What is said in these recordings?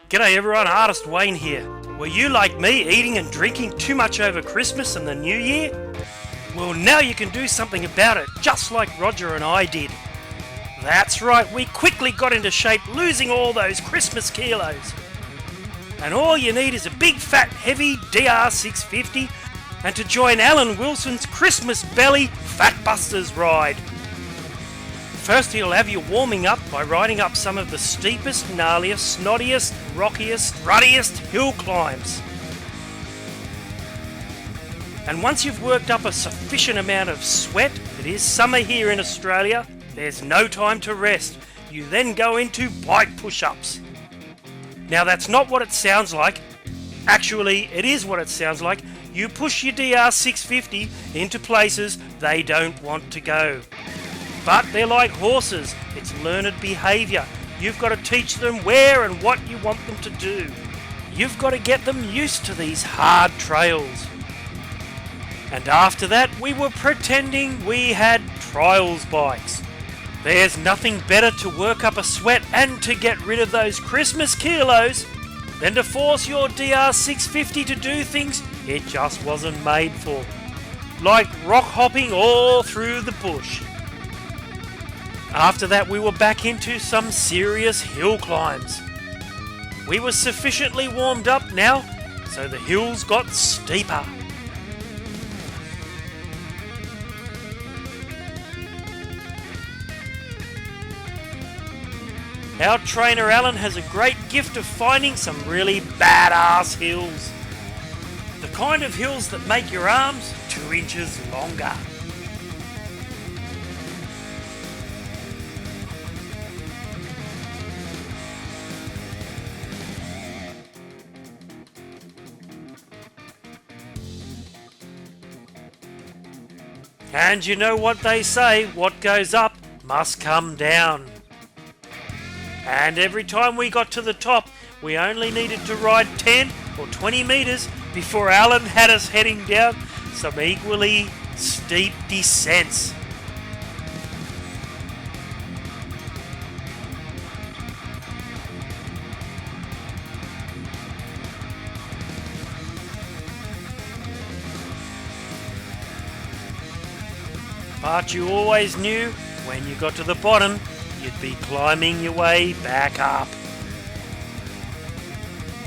G'day everyone, Artist Wayne here. Were you like me, eating and drinking too much over Christmas and the New Year? Well, now you can do something about it, just like Roger and I did. That's right, we quickly got into shape, losing all those Christmas kilos. And all you need is a big fat heavy DR650 and to join Alan Willson's Christmas Belly Fat Busters ride. First he'll have you warming up by riding up some of the steepest, gnarliest, snottiest, rockiest, ruddiest hill climbs. And once you've worked up a sufficient amount of sweat, it is summer here in Australia, there's no time to rest. You then go into bike push-ups. Now that's not what it sounds like. Actually, it is what it sounds like. You push your DR650 into places they don't want to go. But they're like horses, it's learned behaviour. You've got to teach them where and what you want them to do. You've got to get them used to these hard trails. And after that, we were pretending we had trials bikes. There's nothing better to work up a sweat and to get rid of those Christmas kilos than to force your DR650 to do things it just wasn't made for. Like rock hopping all through the bush. After that we were back into some serious hill climbs. We were sufficiently warmed up now, so the hills got steeper. Our trainer Alan has a great gift of finding some really badass hills. The kind of hills that make your arms 2 inches longer. And you know what they say, what goes up must come down. And every time we got to the top, we only needed to ride 10 or 20 metres before Alan had us heading down some equally steep descents. But you always knew when you got to the bottom, you'd be climbing your way back up.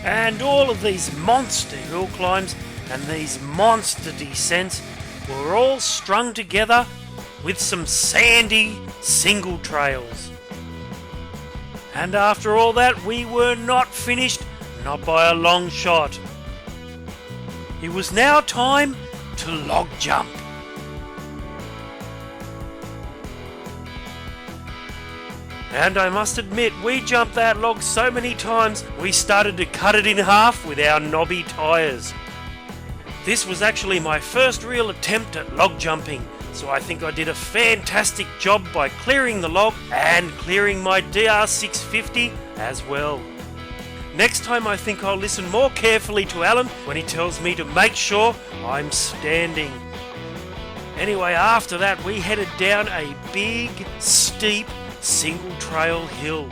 And all of these monster hill climbs and these monster descents were all strung together with some sandy single trails. And after all that, we were not finished, not by a long shot. It was now time to log jump. And I must admit, we jumped that log so many times, we started to cut it in half with our knobby tyres. This was actually my first real attempt at log jumping, so I think I did a fantastic job by clearing the log and clearing my DR650 as well. Next time I think I'll listen more carefully to Alan when he tells me to make sure I'm standing. Anyway, after that we headed down a big, steep, single trail hill.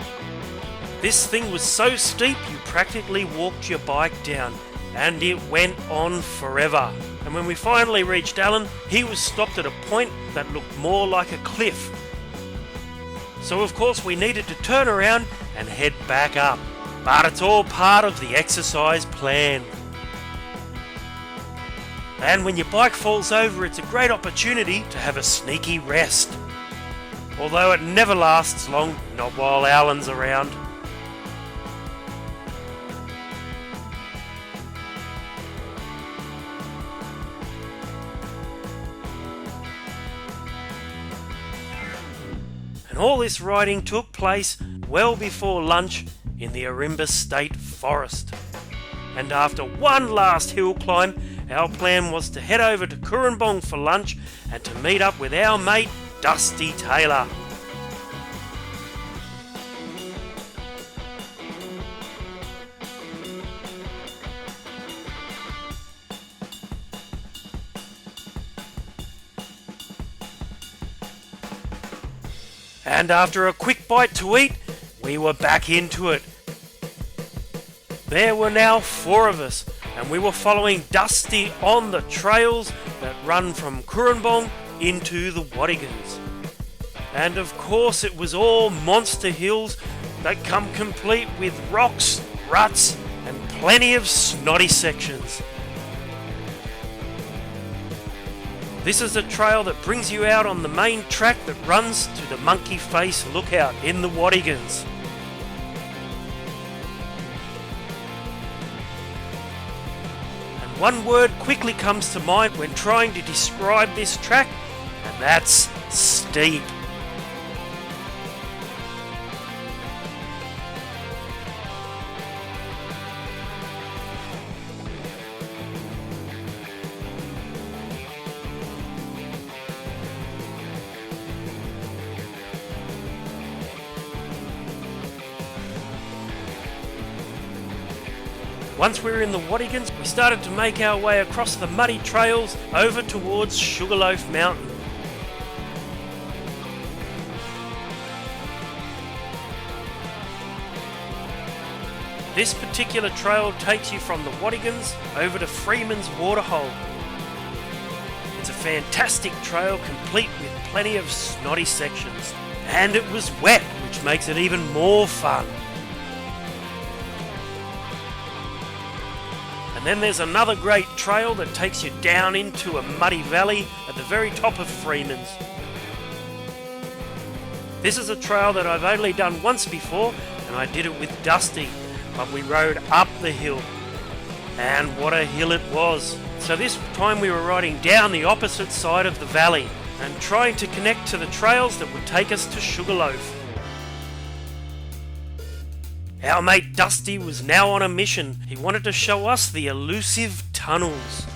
This thing was so steep you practically walked your bike down, and it went on forever. And when we finally reached Alan, he was stopped at a point that looked more like a cliff. So of course we needed to turn around and head back up. But it's all part of the exercise plan. And when your bike falls over, it's a great opportunity to have a sneaky rest. Although it never lasts long, not while Allan's around. And all this riding took place well before lunch in the Allan'S State Forest. And after one last hill climb our plan was to head over to Currumbong for lunch and to meet up with our mate Dusty Taylor. And after a quick bite to eat, we were back into it. There were now 4 of us, and we were following Dusty on the trails that run from Currumbong into the Wattigans. And of course it was all monster hills that come complete with rocks, ruts, and plenty of snotty sections. This is a trail that brings you out on the main track that runs to the Monkey Face Lookout in the Wattigans. And one word quickly comes to mind when trying to describe this track, and that's steep. Once we were in the Wattigans, we started to make our way across the muddy trails over towards Sugarloaf Mountain. This particular trail takes you from the Wattigans over to Freeman's Waterhole. It's a fantastic trail complete with plenty of snotty sections. And it was wet, which makes it even more fun. And then there's another great trail that takes you down into a muddy valley at the very top of Freeman's. This is a trail that I've only done once before, and I did it with Dusty, but we rode up the hill. And what a hill it was. So this time we were riding down the opposite side of the valley and trying to connect to the trails that would take us to Sugarloaf. Our mate Dusty was now on a mission. He wanted to show us the elusive tunnels.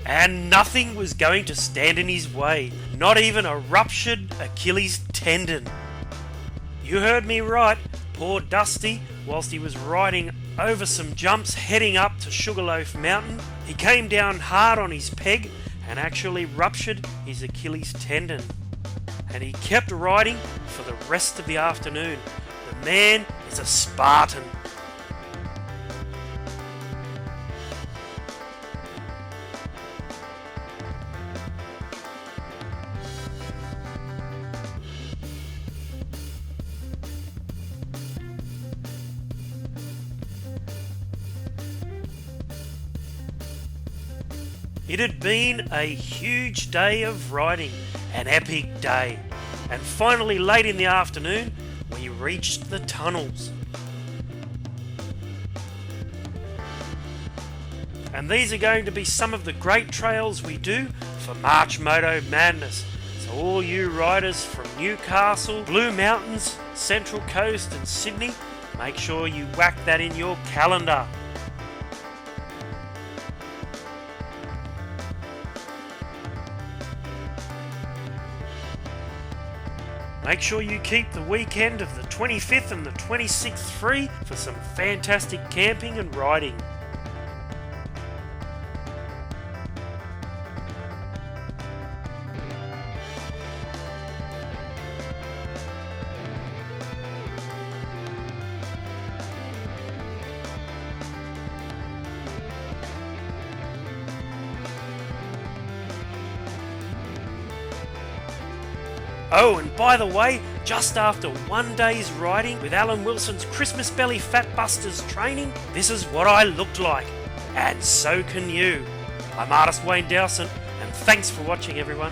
And nothing was going to stand in his way, not even a ruptured Achilles tendon. You heard me right, poor Dusty, whilst he was riding over some jumps heading up to Sugarloaf Mountain, he came down hard on his peg and actually ruptured his Achilles tendon. And he kept riding for the rest of the afternoon. The man is a Spartan. It had been a huge day of riding, an epic day, and finally late in the afternoon we reached the tunnels. And these are going to be some of the great trails we do for March Moto Madness. So all you riders from Newcastle, Blue Mountains, Central Coast and Sydney, make sure you whack that in your calendar. Make sure you keep the weekend of the 25th and the 26th free for some fantastic camping and riding. Oh, and by the way, just after one day's riding with Alan Wilson's Christmas Belly Fat Busters training, this is what I looked like. And so can you. I'm artist Wayne Dowson, and thanks for watching everyone.